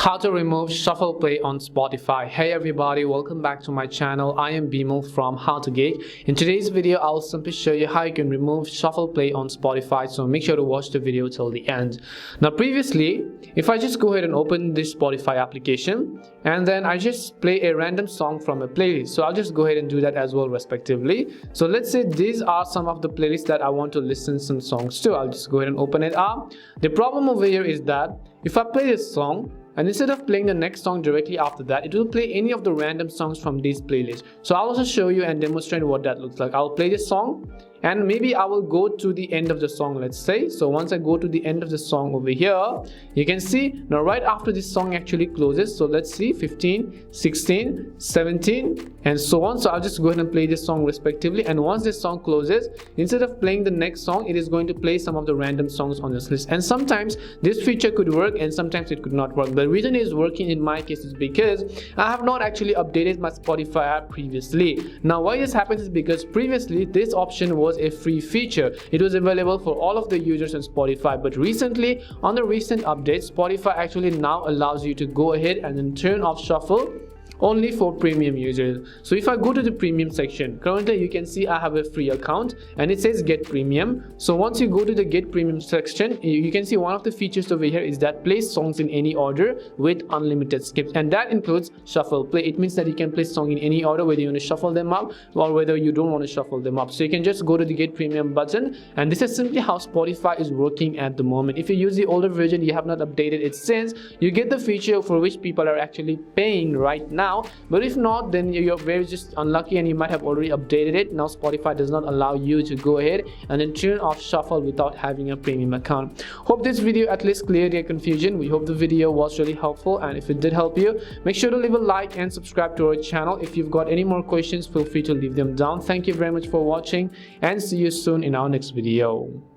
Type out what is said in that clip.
How to remove shuffle play on Spotify. Hey everybody, welcome back to my channel. I am Bimal from How to Geek. In today's video, I'll simply show you how you can remove shuffle play on Spotify, so make sure to watch the video till the end. Now previously, if I just go ahead and open this Spotify application and then I just play a random song from a playlist, so I'll just go ahead and do that as well respectively. So let's say these are some of the playlists that I want to listen some songs to. I'll just go ahead and open it up. The problem over here is that if I play this song, and instead of playing the next song directly after that, it will play any of the random songs from this playlist. So I'll also show you and demonstrate what that looks like. I'll play this song and maybe I will go to the end of the song, let's say. So once I go to the end of the song over here, you can see now right after this song actually closes. So let's see 15, 16, 17 and so on. So I'll just go ahead and play this song respectively, and once this song closes, instead of playing the next song, it is going to play some of the random songs on this list. And sometimes this feature could work and sometimes it could not work. The reason it is working in my case is because I have not actually updated my Spotify app previously. Now why this happens is because previously this option was a free feature. It was available for all of the users on Spotify, but recently on the recent update, Spotify actually now allows you to go ahead and then turn off shuffle only for premium users. So if I go to the premium section, currently you can see I have a free account and it says get premium. So once you go to the get premium section, you can see one of the features over here is that play songs in any order with unlimited skips, and that includes shuffle play. It means that you can play song in any order, whether you want to shuffle them up or whether you don't want to shuffle them up. So you can just go to the get premium button, and this is simply how Spotify is working at the moment. If you use the older version, you have not updated it since, you get the feature for which people are actually paying right now. But if not, then you're very just unlucky and you might have already updated it. Now Spotify does not allow you to go ahead and then turn off shuffle without having a premium account. Hope this video at least cleared your confusion. We hope the video was really helpful, and if it did help you, make sure to leave a like and subscribe to our channel. If you've got any more questions, feel free to leave them down. Thank you very much for watching and see you soon in our next video.